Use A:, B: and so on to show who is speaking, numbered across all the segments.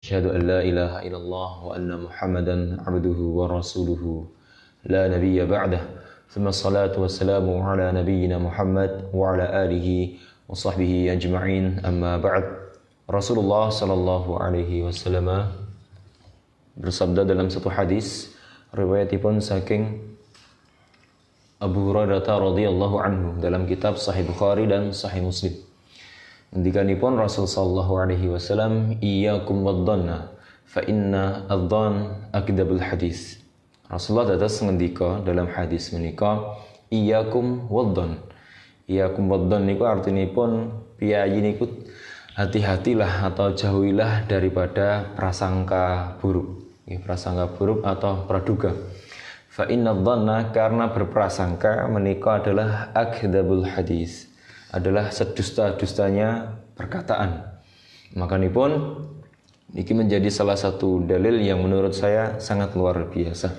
A: Asyhadu an la ilaha illallah wa anna Muhammadan abduhu wa rasuluhu la nabiyya ba'dah. Thumma salatu wassalamu ala nabiyyina Muhammad wa ala alihi wa sahbihi ajma'in. Amma ba'd. Rasulullah sallallahu alaihi wasallam bersabda dalam satu hadis riwayatipun saking Abu Hurairah radhiyallahu anhu dalam kitab Sahih Bukhari dan Sahih Muslim. Ngendikanipun Rasul sallallahu alaihi wasallam, iyyakum wadhanna fa inna adh-dhann akdzabul hadis. Rasulullah dados ngendika dalam hadis menika, iyyakum wadhann. Iyyakum wadhann niku artinipun piyayi niku hati-hatilah atau jauhilah daripada prasangka buruk. Prasangka buruk atau praduga. Fa inna adh-dhanna, karena berprasangka menika adalah akdzabul hadis, adalah sedusta-dustanya perkataan. Makanipun ini menjadi salah satu dalil yang menurut saya sangat luar biasa.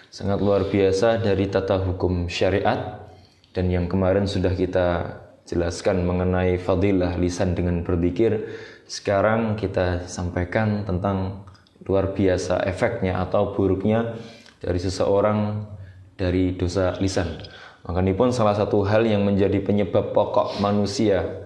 A: Sangat luar biasa dari tata hukum syariat, dan yang kemarin sudah kita jelaskan mengenai fadilah lisan dengan berzikir. Sekarang kita sampaikan tentang luar biasa efeknya atau buruknya dari seseorang dari dosa lisan. Makanya salah satu hal yang menjadi penyebab pokok manusia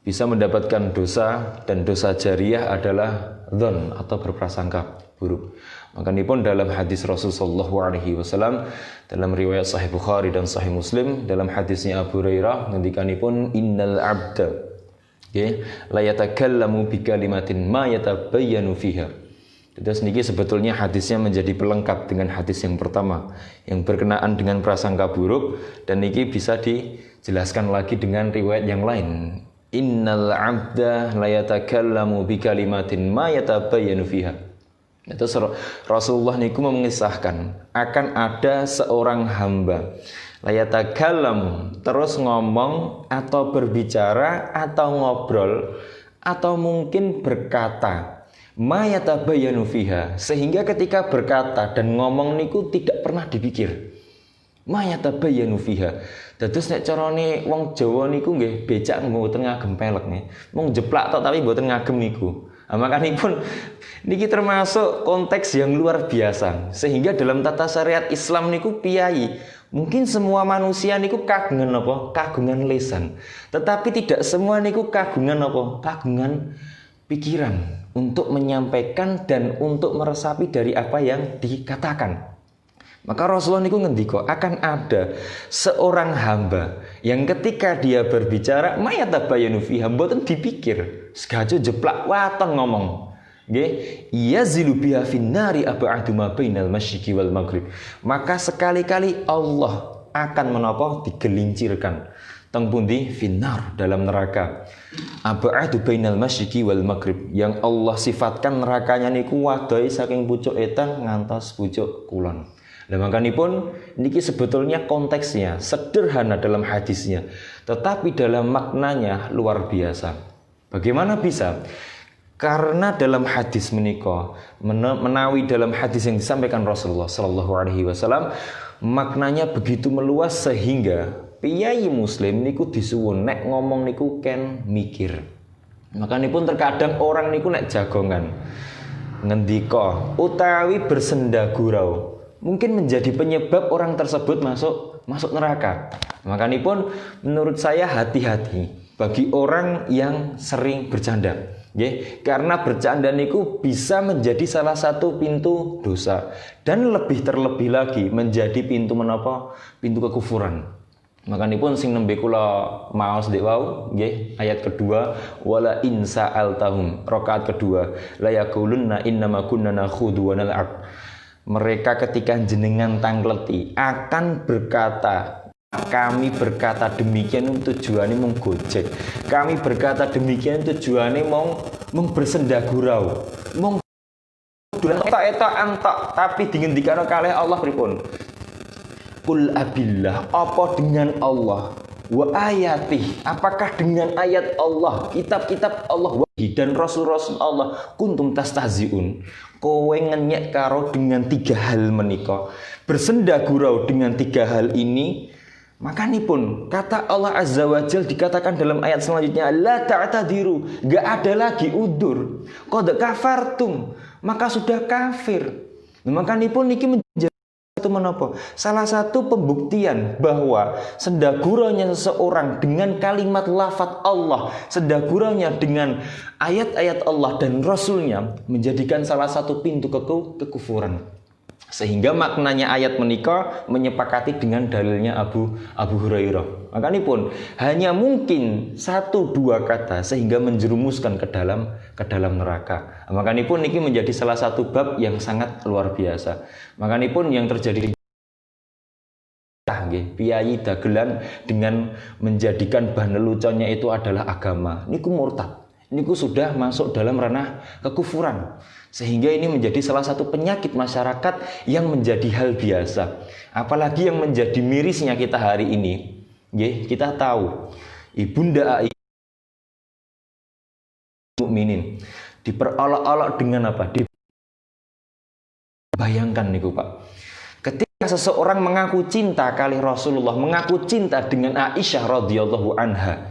A: bisa mendapatkan dosa dan dosa jariah adalah dzan atau berprasangka buruk. Makanya dalam hadis Rasulullah SAW dalam riwayat Sahih Bukhari dan Sahih Muslim, dalam hadisnya Abu Hurairah ngendikanipun, innal abda la yatakallamu bi kalimatin ma yatabayyanu fiha. Terus niki sebetulnya hadisnya menjadi pelengkap dengan hadis yang pertama yang berkenaan dengan prasangka buruk, dan niki bisa dijelaskan lagi dengan riwayat yang lain. Innal 'abda la yatakallamu bi kalimatin ma yatabayyanu fiha. Itu Rasulullah niku mengisahkan akan ada seorang hamba la yatakallamu, terus ngomong atau berbicara atau ngobrol atau mungkin berkata, ma yatabayyanu fiha, sehingga ketika berkata dan ngomong niku tidak pernah dipikir. Ma yatabayyanu fiha. Dados nek carane wong Jawa niku nggih becak mboten ngagem pelek nggih. Mung jeplak tok tapi mboten ngagem niku. Makanipun niki termasuk konteks yang luar biasa. Sehingga dalam tata syariat Islam niku piyayi, mungkin semua manusia niku kagungan apa? Kagungan lisan. Tetapi tidak semua niku kagungan apa? Kagungan pikiran untuk menyampaikan dan untuk meresapi dari apa yang dikatakan. Maka Rasulullah niku ngendika akan ada seorang hamba yang ketika dia berbicara mayatabayanu fiha, mboten dipikir, segajo jeplak waton ngomong. Nggih, yazilu biha finnari ab'adu ma bainal masyriqi wal maghrib. Maka sekali-kali Allah akan menapa digelincirkan teng pundi finnar, dalam neraka. Ab'adu bainal masyriqi wal maghrib, yang Allah sifatkan nerakanya niku wadai saking pucuk etan ngantos pucuk kulon. Lah makanipun niki sebetulnya konteksnya sederhana dalam hadisnya, tetapi dalam maknanya luar biasa. Bagaimana bisa? Karena dalam hadis menika menawi dalam hadis yang disampaikan Rasulullah sallallahu alaihi wasallam maknanya begitu meluas sehingga piyayi muslim niku disuwun nek ngomong niku ken mikir. Makanipun terkadang orang niku nek jagongan ngendika utawi bersenda gurau mungkin menjadi penyebab orang tersebut masuk neraka. Makanipun menurut saya hati-hati bagi orang yang sering bercanda. Karena bercanda niku bisa menjadi salah satu pintu dosa, dan lebih terlebih lagi menjadi pintu menapa? Pintu kekufuran. Makanipun sing nembe kula maos ndek wau nggih, ayat kedua, wala in sa'altahum, rakaat kedua, la yaqulunna innama kunna nakhudhu wa nal'ab. Mereka ketika jenengan tangleti akan berkata, kami berkata demikian tujuannya mung gojek, kami berkata demikian tujuannya mung bersenda gurau, mung etok antok, tapi dingendikane kalih Allah pripun? Qul abillah, apa dengan Allah, wa ayatih, apakah dengan ayat Allah, kitab-kitab Allah dan rasul-rasul Allah, kuntum tastahziun, kowe ngenyek karo dengan tiga hal menika, bersenda gurau dengan tiga hal ini. Makanipun kata Allah Azza wa Jalla dikatakan dalam ayat selanjutnya, la ta'tadiru, gak ada lagi udur. Qad kafartum, maka sudah kafir. Makanipun niki menjadi satu menapa? Salah satu pembuktian bahwa sendaguranya seseorang dengan kalimat lafaz Allah, sendaguranya dengan ayat-ayat Allah dan Rasulnya menjadikan salah satu pintu kekufuran. Sehingga maknanya ayat menikah menyepakati dengan dalilnya Abu Hurairah. Makanipun hanya mungkin 1-2 kata sehingga menjerumuskan ke dalam neraka. Makanipun niki menjadi salah satu bab yang sangat luar biasa. Makanipun yang terjadi piyayi dagelan dengan menjadikan bahan leluconnya itu adalah agama. Niku murtad. Niku sudah masuk dalam ranah kekufuran. Sehingga ini menjadi salah satu penyakit masyarakat yang menjadi hal biasa. Apalagi yang menjadi mirisnya kita hari ini. Kita tahu Ibunda Aisyah mukminin diperolok-olok dengan apa? Bayangkan niku Pak. Ketika seseorang mengaku cinta kali Rasulullah, mengaku cinta dengan Aisyah radhiyallahu anha,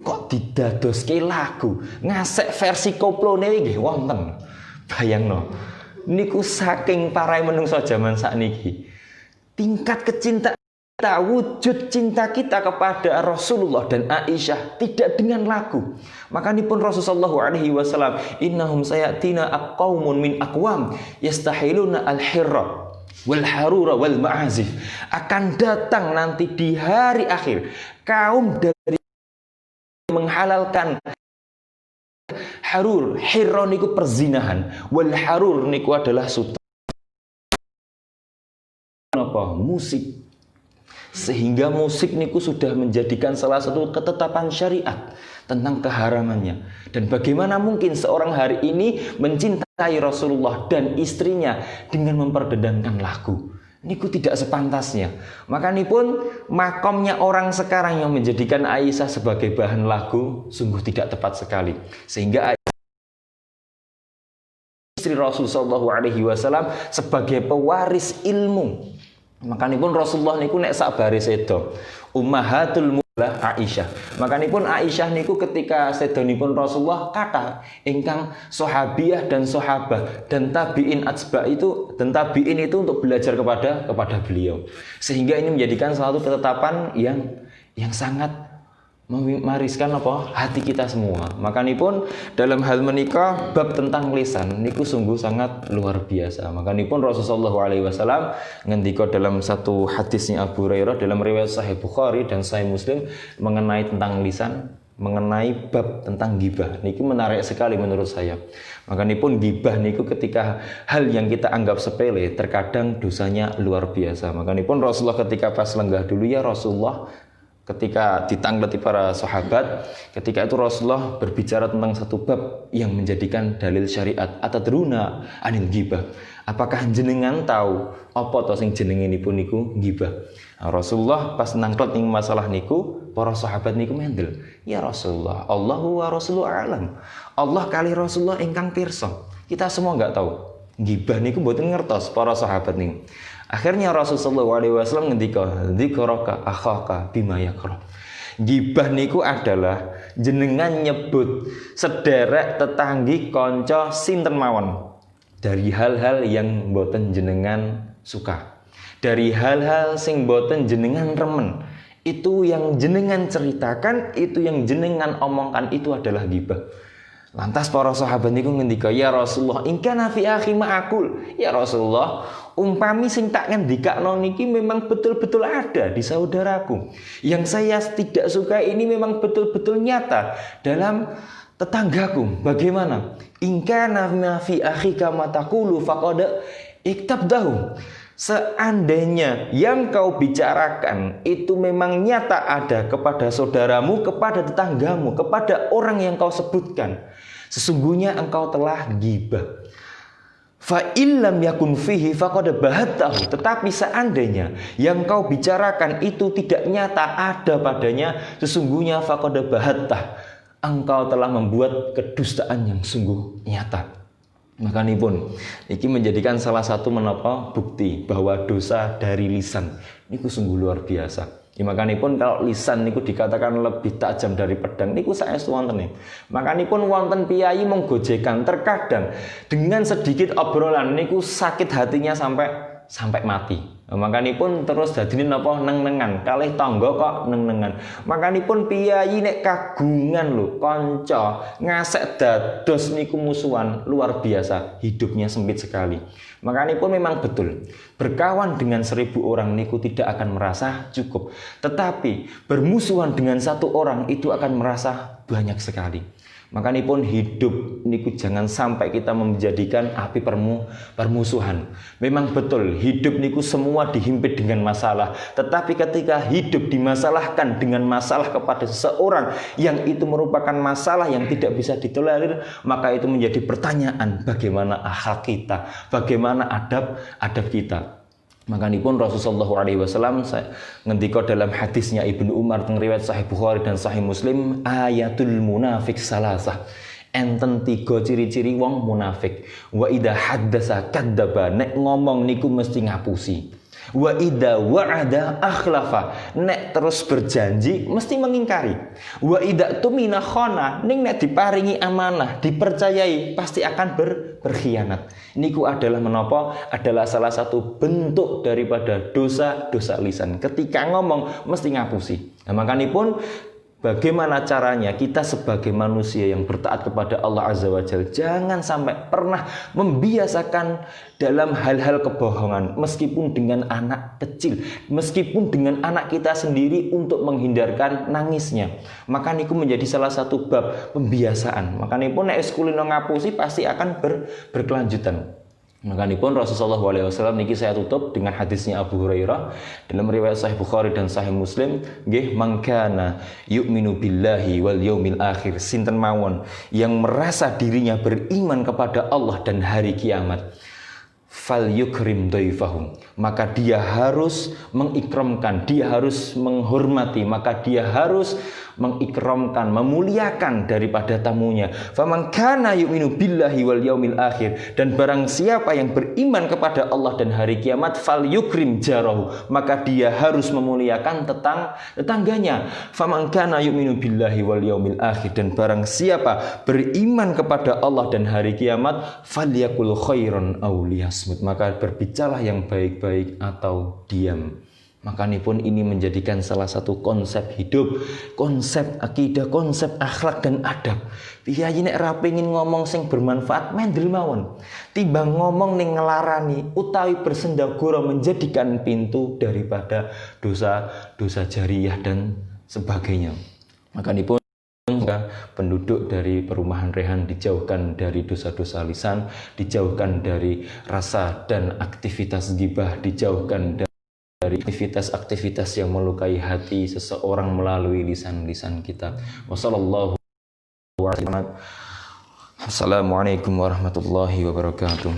A: kok didadoske lagu ngasek versi koplone nggih wonten. Bayangno, niku saking parai menungso zaman sakniki. Tingkat kecintaan kita, wujud cinta kita kepada Rasulullah dan Aisyah tidak dengan lagu. Makanipun Rasulullah alaihi wasallam, innahum sayatina aqaumun min aqwam yastahiluna al-hirra wal harura wal ma'azif. Akan datang nanti di hari akhir kaum dari menghalalkan harur. Hirra niku perzinahan, wal harur niku adalah sutra, musik. Sehingga musik niku sudah menjadikan salah satu ketetapan syariat tentang keharamannya. Dan bagaimana mungkin seorang hari ini mencintai Rasulullah dan istrinya dengan memperdedangkan lagu? Niku tidak sepantasnya. Makanipun makomnya orang sekarang yang menjadikan Aisyah sebagai bahan lagu sungguh tidak tepat sekali. Sehingga istri Rasul sallallahu alaihi wasallam sebagai pewaris ilmu. Makanipun Rasulullah niku nek sak baris sedo ummahatul mulah Aisyah. Makanipun Aisyah niku ketika sedonipun Rasulullah kata ingkang sahabiah dan sahabah dan tabiin atsba itu dan tabiin itu untuk belajar kepada beliau. Sehingga ini menjadikan suatu ketetapan yang sangat memariskan hati kita semua. Makanipun dalam hal menikah bab tentang lisan niku sungguh sangat luar biasa. Makanipun Rasulullah SAW ngendika dalam satu hadisnya Abu Hurairah dalam riwayat Sahih Bukhari dan Sahih Muslim mengenai tentang lisan, mengenai bab tentang ghibah. Niku menarik sekali menurut saya. Makanipun ghibah niku ketika hal yang kita anggap sepele terkadang dosanya luar biasa. Makanipun Rasulullah ketika pas lenggah dulu ya Rasulullah, ketika ditangleti para sahabat, ketika itu Rasulullah berbicara tentang satu bab yang menjadikan dalil syariat. Atadruna anil ghibah, apakah jenengan tahu apa to sing jenenginipun niku ghibah? Rasulullah pas nangklet ing masalah niku, para sahabat niku mendel, ya Rasulullah, Allahu wa Rasuluhu a'lam. Allah kali Rasulullah ingkang pirsa. Kita semua enggak tahu. Ghibah niku mboten ngertos para sahabat niku. Akhirnya Rasulullah SAW ngendika, dzikraka akhaka bima yakrah. Ghibah niku adalah jenengan nyebut sederek tetanggi konco sinten mawon dari hal-hal yang mboten jenengan suka, dari hal-hal sing mboten jenengan remen. Itu yang jenengan ceritakan, itu yang jenengan omongkan, itu adalah ghibah. Lantas para sahabat niku ngendika, ya Rasulullah, in kana fi akhi ma'akul. Ya Rasulullah, umpami sing tak ngendikakno niki memang betul-betul ada di saudaraku. Yang saya tidak suka ini memang betul-betul nyata dalam tetanggaku. Bagaimana? In kana fi akhika ma taqulu faqad iktabdahu. Seandainya yang kau bicarakan itu memang nyata ada kepada saudaramu, kepada tetanggamu, kepada orang yang kau sebutkan, sesungguhnya engkau telah ghibah. Fa illam yakun fihi faqad bahattahu. Tetapi seandainya yang kau bicarakan itu tidak nyata ada padanya, sesungguhnya faqad bahattah, engkau telah membuat kedustaan yang sungguh nyata. Makanipun iki menjadikan salah satu menapa bukti bahwa dosa dari lisan niku sungguh luar biasa. Makanipun kalau lisan niku dikatakan lebih tajam dari pedang niku saestu wonten. Makanipun wonten piyayi mung gojekan, terkadang dengan sedikit obrolan niku sakit hatinya sampai mati. Makanipun terus dadine napa neng-nengan, kalih tangga kok neng-nengan. Makanipun piyayi nek kagungan lho kanca ngasek dados niku musuhan luar biasa, hidupnya sempit sekali. Makanipun memang betul berkawan dengan 1000 orang niku tidak akan merasa cukup, tetapi bermusuhan dengan 1 orang itu akan merasa banyak sekali. Makanipun hidup niku jangan sampai kita menjadikan api permusuhan. Memang betul hidup niku semua dihimpit dengan masalah, tetapi ketika hidup dimasalahkan dengan masalah kepada seseorang yang itu merupakan masalah yang tidak bisa ditolerir, maka itu menjadi pertanyaan bagaimana akhlak kita, bagaimana adab kita. Makanipun Rasulullah SAW ngendika dalam hadisnya Ibnu Umar teng riwayat Sahih Bukhari dan Sahih Muslim, ayatul munafik salasah. Enten 3 ciri-ciri wong munafik. Wa idza haddasa kadzdzaba, nek ngomong niku mesti ngapusi. Wa idza wa'ada akhlafa, nek terus berjanji mesti mengingkari. Wa idza tumina khana, nek diparingi amanah, dipercayai pasti akan berkhianat. Niku adalah menapa? Adalah salah satu bentuk daripada dosa lisan. Ketika ngomong mesti ngapusi. Nah, makanipun bagaimana caranya kita sebagai manusia yang bertaat kepada Allah Azza wa Jalla jangan sampai pernah membiasakan dalam hal-hal kebohongan, meskipun dengan anak kecil, meskipun dengan anak kita sendiri, untuk menghindarkan nangisnya. Maka niku menjadi salah satu bab pembiasaan. Maka niku nek kulino ngapusi pasti akan berkelanjutan. Makanipun Rasulullah SAW niki saya tutup dengan hadisnya Abu Hurairah dalam riwayat Sahih Bukhari dan Sahih Muslim, nggih, mangkana yu'minu billahi wal yaumil akhir, sinten mawon yang merasa dirinya beriman kepada Allah dan hari kiamat, fal yukrim dhaifahum, maka dia harus mengikramkan, dia harus menghormati, maka dia harus mengikramkan, memuliakan daripada tamunya. Faman kana yu'minu billahi wal yaumil akhir, dan barang siapa yang beriman kepada Allah dan hari kiamat, fal yukrim jarahu, maka dia harus memuliakan tetangganya. Faman kana yu'minu billahi wal yaumil akhir, dan barang siapa beriman kepada Allah dan hari kiamat, falyakul khairan aw liyasmut, maka berbicaralah yang baik-baik atau diam. Makanipun ini menjadikan salah satu konsep hidup, konsep akidah, konsep akhlak dan adab. Piyayi nek ra pengin ngomong sing bermanfaat mendel mawon, timbang ngomong ning ngelarani utawi bersendagura menjadikan pintu daripada dosa jariah dan sebagainya. Makanipun penduduk dari perumahan Rehan dijauhkan dari dosa-dosa lisan, dijauhkan dari rasa dan aktivitas ghibah, dijauhkan dari aktivitas yang melukai hati seseorang melalui lisan-lisan kita. Wassalamualaikum warahmatullahi wabarakatuh.